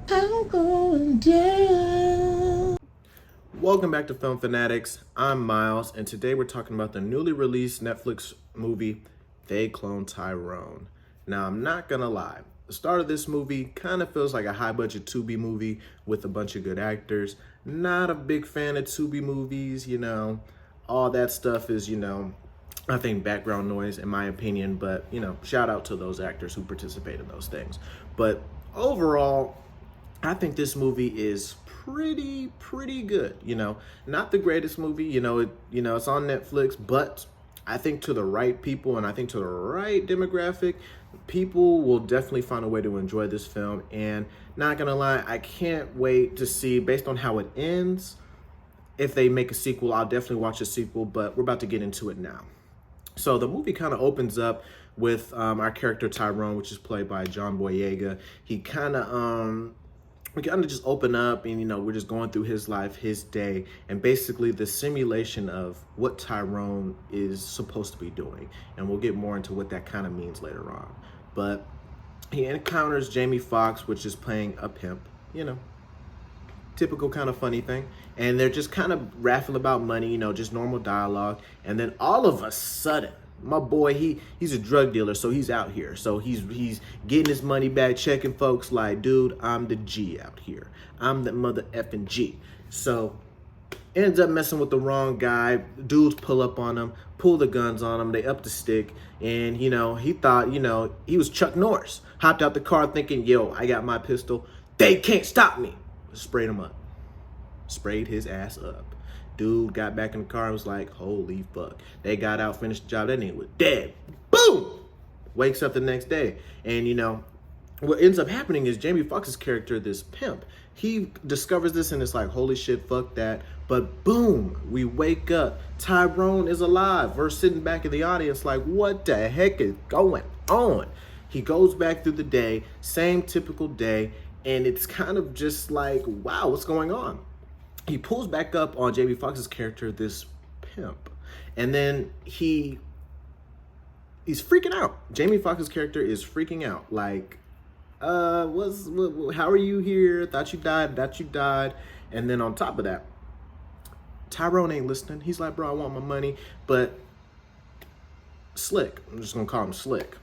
I'm going down. Welcome back to Film Fanatics. I'm Miles, and today we're talking about the newly released Netflix movie, Clone Tyrone. Now, I'm not gonna lie, the start of this movie kind of feels like a high-budget Tubi movie with a bunch of good actors. Not a big fan of Tubi movies, all that stuff is, I think background noise in my opinion, but, shout out to those actors who participate in those things. But overall, I think this movie is pretty good. Not the greatest movie. It's on Netflix, but I think to the right people and I think to the right demographic, people will definitely find a way to enjoy this film. And not gonna lie, I can't wait to see, based on how it ends, if they make a sequel. I'll definitely watch a sequel, but we're about to get into it now. So the movie kind of opens up with our character Tyrone, which is played by John Boyega. He kind of we kind of just open up and we're just going through his life, his day, and basically the simulation of what Tyrone is supposed to be doing. And we'll get more into what that kind of means later on. But he encounters Jamie Foxx, which is playing a pimp, typical kind of funny thing. And they're just kind of raffling about money, just normal dialogue. And then all of a sudden, my boy, he's a drug dealer, so he's out here. So he's getting his money back, checking folks like, dude, I'm the G out here. I'm the mother effing G. So ends up messing with the wrong guy. Dudes pull up on him, pull the guns on him. They up the stick. And, he thought, he was Chuck Norris. Hopped out the car thinking, yo, I got my pistol. They can't stop me. Sprayed him up. Sprayed his ass up. Dude got back in the car and was like, holy fuck. They got out, finished the job. That nigga was dead. Boom! Wakes up the next day. And, what ends up happening is Jamie Foxx's character, this pimp, he discovers this and it's like, holy shit, fuck that. But boom, we wake up. Tyrone is alive. We're sitting back in the audience like, what the heck is going on? He goes back through the day, same typical day, and it's kind of just like, wow, what's going on? He pulls back up on Jamie Foxx's character, this pimp, and then he's freaking out. Jamie Foxx's character is freaking out, like, how are you here? Thought you died. And then on top of that, Tyrone ain't listening. He's like, bro, I want my money. But Slick, I'm just gonna call him Slick.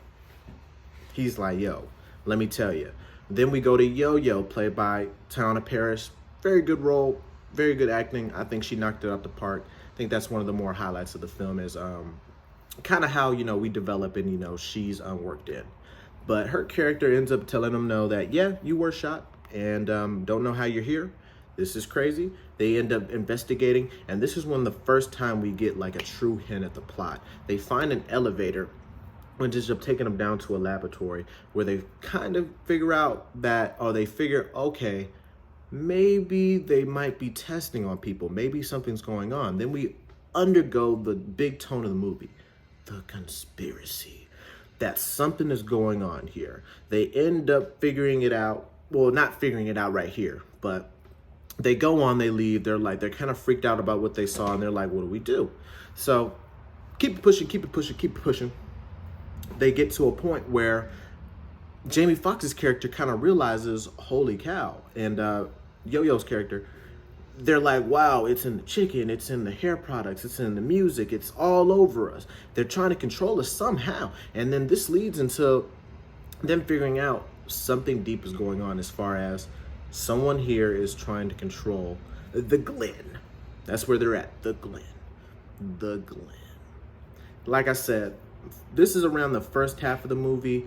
He's like, yo, let me tell you. Then we go to Yo-Yo, played by Teyonah Parris. Very good role. Very good acting. I think she knocked it out the park. I think that's one of the more highlights of the film is kind of how, we develop and, she's worked in. But her character ends up telling them no that, yeah, you were shot and don't know how you're here. This is crazy. They end up investigating. And this is the first time we get like a true hint at the plot. They find an elevator which ends up taking them down to a laboratory where they kind of figure out that, or they figure, okay, maybe they might be testing on people. Maybe something's going on. Then we undergo the big tone of the movie, the conspiracy. That something is going on here. They end up figuring it out. Well, not figuring it out right here, but they go on, they leave. They're kind of freaked out about what they saw, and they're like, what do we do? So keep it pushing. They get to a point where Jamie Foxx's character kind of realizes, holy cow, and Yo-Yo's character, they're like, wow, it's in the chicken, it's in the hair products, it's in the music, it's all over us. They're trying to control us somehow. And then this leads into them figuring out something deep is going on as far as someone here is trying to control the Glen. That's where they're at, the Glen. The Glen. Like I said, this is around the first half of the movie.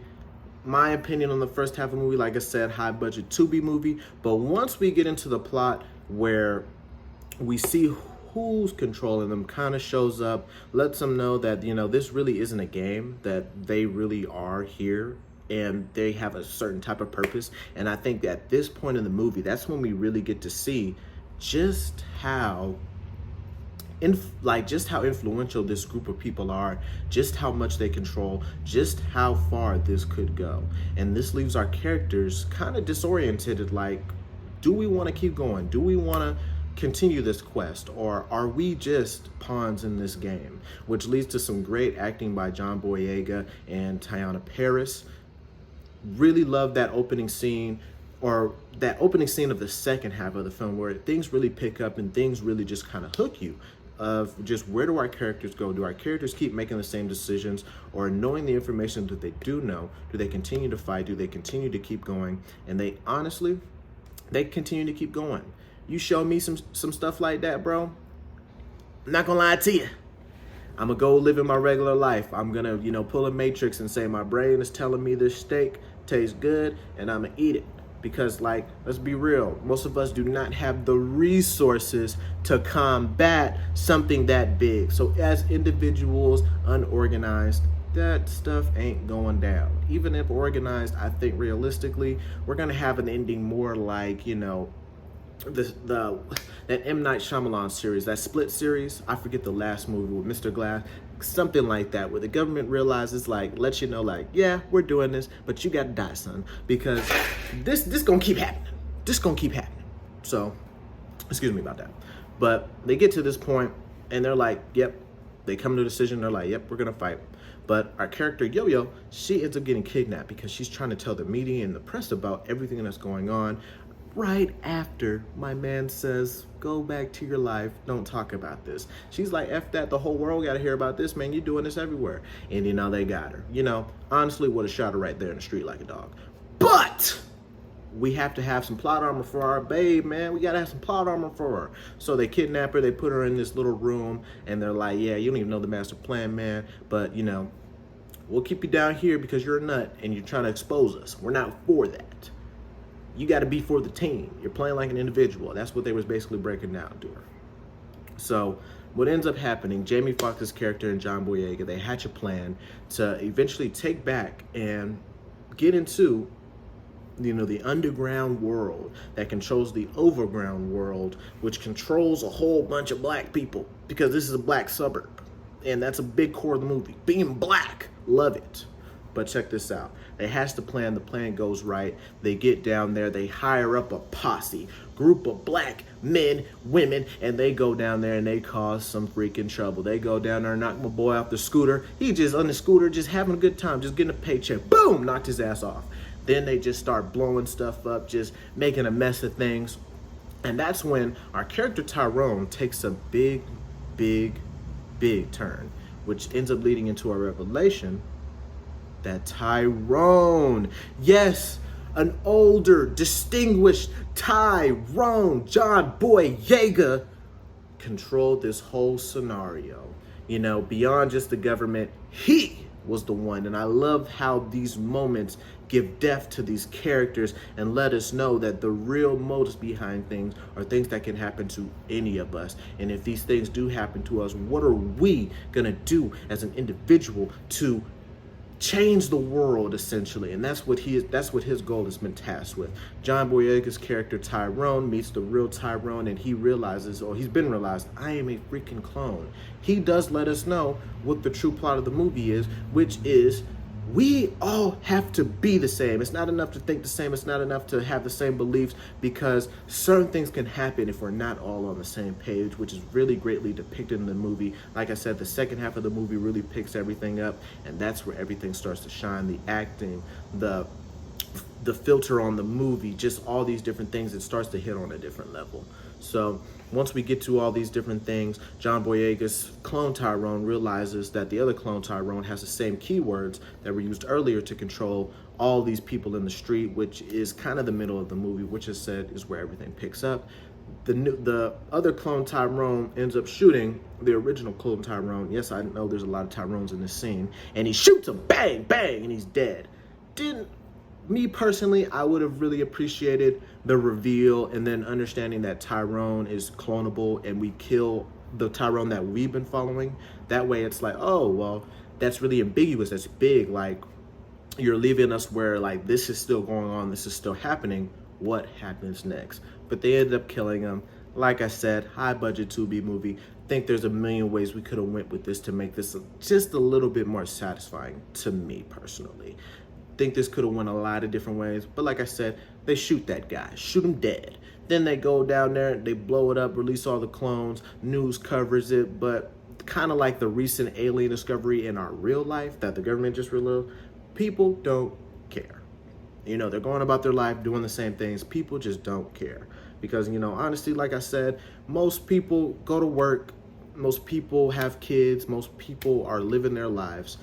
My opinion on the first half of the movie, like I said, high budget Tubi movie. But once we get into the plot where we see who's controlling them, kind of shows up, lets them know that, this really isn't a game, that they really are here and they have a certain type of purpose. And I think at this point in the movie, that's when we really get to see just how influential this group of people are, just how much they control, just how far this could go. And this leaves our characters kind of disoriented, like, do we want to keep going? Do we want to continue this quest, or are we just pawns in this game? Which leads to some great acting by John Boyega and Teyonah Parris. Really love that opening scene. or that opening scene of the second half of the film where things really pick up and things really just kind of hook you of just where do our characters go? Do our characters keep making the same decisions, or knowing the information that they do know, do they continue to fight? Do they continue to keep going? And they honestly, they continue to keep going. You show me some stuff like that, bro, I'm not gonna lie to you. I'm gonna go live in my regular life. I'm gonna, pull a matrix and say my brain is telling me this steak tastes good and I'm gonna eat it. Because, let's be real, most of us do not have the resources to combat something that big. So as individuals, unorganized, that stuff ain't going down. Even if organized, I think realistically, we're gonna have an ending more like, that M. Night Shyamalan series, that Split series, I forget the last movie with Mr. Glass, something like that, where the government realizes, lets you know, yeah, we're doing this, but you gotta die, son, because this gonna keep happening. This gonna keep happening. So, excuse me about that. But they get to this point, and they're like, yep, they come to a decision, they're like, yep, we're gonna fight. But our character, Yo-Yo, she ends up getting kidnapped because she's trying to tell the media and the press about everything that's going on. Right after my man says, go back to your life, don't talk about this. She's like, F that, the whole world gotta hear about this, man, you're doing this everywhere. And they got her. Honestly, would have shot her right there in the street like a dog. But we have to have some plot armor for our babe, man. We gotta have some plot armor for her. So they kidnap her, they put her in this little room, and they're like, yeah, you don't even know the master plan, man, but we'll keep you down here because you're a nut and you're trying to expose us. We're not for that. You got to be for the team. You're playing like an individual. That's what they was basically breaking down to her. So what ends up happening, Jamie Foxx's character and John Boyega, they hatch a plan to eventually take back and get into, the underground world that controls the overground world, which controls a whole bunch of black people, because this is a black suburb. And that's a big core of the movie. Being black, love it. But check this out. They hatch the plan goes right. They get down there, they hire up a posse, group of black men, women, and they go down there and they cause some freaking trouble. They go down there and knock my boy off the scooter. He just on the scooter, just having a good time, just getting a paycheck. Boom, knocked his ass off. Then they just start blowing stuff up, just making a mess of things. And that's when our character Tyrone takes a big, big, big turn, which ends up leading into a revelation that Tyrone, yes, an older, distinguished Tyrone, John Boyega, controlled this whole scenario. Beyond just the government, he was the one. And I love how these moments give depth to these characters and let us know that the real motives behind things are things that can happen to any of us. And if these things do happen to us, what are we gonna do as an individual to change the world, essentially? And that's what his goal has been tasked with. John Boyega's character Tyrone meets the real Tyrone, and he realizes, or he's been realized, I am a freaking clone. He does let us know what the true plot of the movie is, which is we all have to be the same. It's not enough to think the same. It's not enough to have the same beliefs, because certain things can happen if we're not all on the same page, which is really greatly depicted in the movie. Like I said, the second half of the movie really picks everything up, and that's where everything starts to shine. The acting, the filter on the movie, just all these different things, it starts to hit on a different level. So once we get to all these different things, John Boyega's Clone Tyrone realizes that the other Clone Tyrone has the same keywords that were used earlier to control all these people in the street, which is kind of the middle of the movie, which is said is where everything picks up. The other Clone Tyrone ends up shooting the original Clone Tyrone. Yes, I know there's a lot of Tyrones in this scene, and he shoots him, bang, bang, and he's dead. Me personally, I would have really appreciated the reveal and then understanding that Tyrone is clonable and we kill the Tyrone that we've been following. That way it's like, oh, well, that's really ambiguous. That's big. Like, you're leaving us where, this is still going on. This is still happening. What happens next? But they ended up killing him. Like I said, high budget 2B movie. Think there's a million ways we could have went with this to make this just a little bit more satisfying to me personally. Think this could have went a lot of different ways, but like I said, they shoot that guy, shoot him dead. Then they go down there, they blow it up, release all the clones, news covers it, but kind of like the recent alien discovery in our real life that the government just revealed, people don't care. You know, they're going about their life doing the same things. People just don't care. Because, you know, honestly, like I said, most people go to work, most people have kids, most people are living their lives.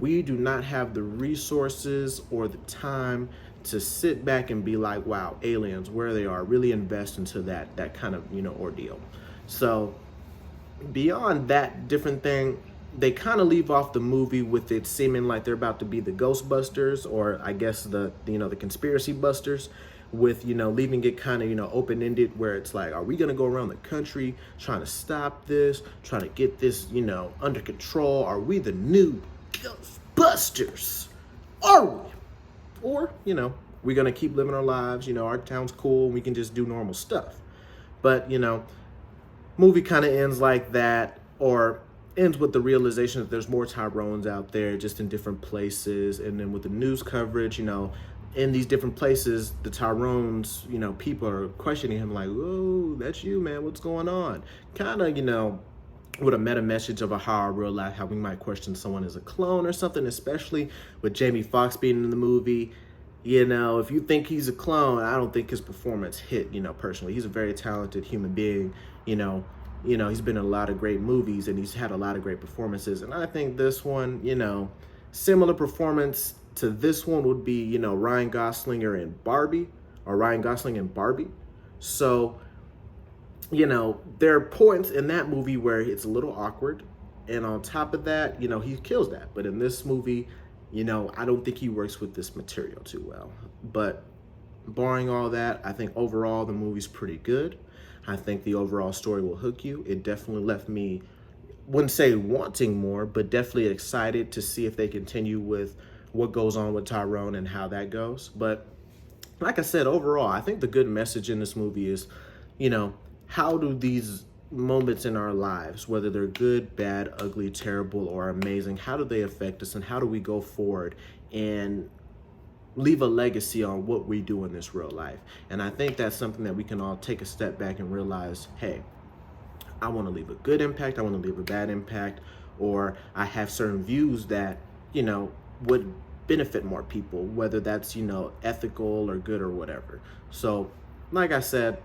We do not have the resources or the time to sit back and be like, wow, aliens, where they are, really invest into that kind of, you know, ordeal. So beyond that different thing, they kind of leave off the movie with it seeming like they're about to be the Ghostbusters, or I guess the, you know, the conspiracy busters, with, you know, leaving it kind of, you know, open-ended, where it's like, are we going to go around the country trying to stop this, trying to get this, you know, under control? Are we the new Ghostbusters? Are we? Or, you know, we're going to keep living our lives, you know, our town's cool, and we can just do normal stuff. But, you know, movie kind of ends like that, or ends with the realization that there's more Tyrones out there, just in different places. And then with the news coverage, you know, in these different places, the Tyrones, you know, people are questioning him like, whoa, that's you, man, what's going on? Kind of, you know, with a meta message of how real life, how we might question someone as a clone or something, especially with Jamie Foxx being in the movie. You know, if you think he's a clone, I don't think his performance hit, you know, personally. He's a very talented human being, you know, he's been in a lot of great movies and he's had a lot of great performances. And I think this one, you know, similar performance to this one would be, you know, Ryan Gosling in Barbie. So, you know, there are points in that movie where it's a little awkward. And on top of that, you know, he kills that. But in this movie, you know, I don't think he works with this material too well. But barring all that, I think overall the movie's pretty good. I think the overall story will hook you. It definitely left me, wouldn't say wanting more, but definitely excited to see if they continue with what goes on with Tyrone and how that goes. But like I said, overall, I think the good message in this movie is, you know, how do these moments in our lives, whether they're good, bad, ugly, terrible, or amazing, how do they affect us, and how do we go forward and leave a legacy on what we do in this real life? And I think that's something that we can all take a step back and realize, hey, I want to leave a good impact, I want to leave a bad impact, or I have certain views that, you know, would benefit more people, whether that's, you know, ethical or good or whatever. So, like I said,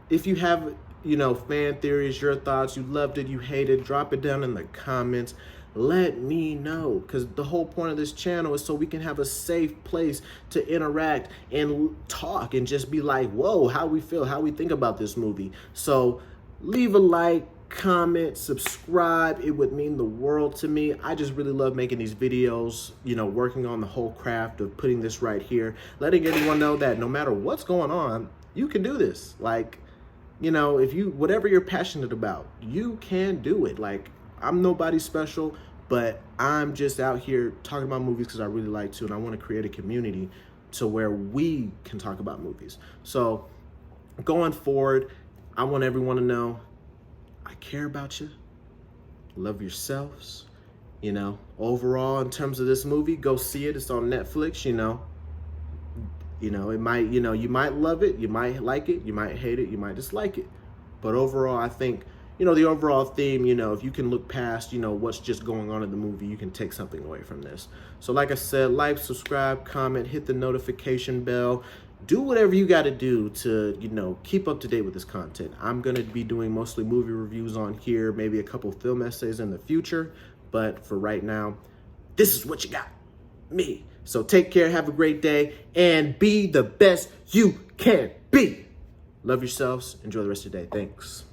if you have, you know, fan theories, your thoughts, you loved it, you hated, drop it down in the comments. Let me know, because the whole point of this channel is so we can have a safe place to interact and talk and just be like, whoa, how we feel, how we think about this movie. So leave a like, comment, subscribe. It would mean the world to me. I just really love making these videos, you know, working on the whole craft of putting this right here, letting everyone know that no matter what's going on, you can do this. Like, you know, if you, whatever you're passionate about, you can do it. Like, I'm nobody special, but I'm just out here talking about movies because I really like to, and I want to create a community to where we can talk about movies. So going forward, I want everyone to know I care about you. Love yourselves. You know, overall, in terms of this movie, go see it. It's on Netflix, you know. You know, it might, you know, you might love it, you might like it, you might hate it, you might dislike it. But overall, I think, you know, the overall theme, you know, if you can look past, you know, what's just going on in the movie, you can take something away from this. So like I said, like, subscribe, comment, hit the notification bell. Do whatever you got to do to, you know, keep up to date with this content. I'm going to be doing mostly movie reviews on here, maybe a couple film essays in the future. But for right now, this is what you got. Me. So take care, have a great day, and be the best you can be. Love yourselves. Enjoy the rest of your day. Thanks.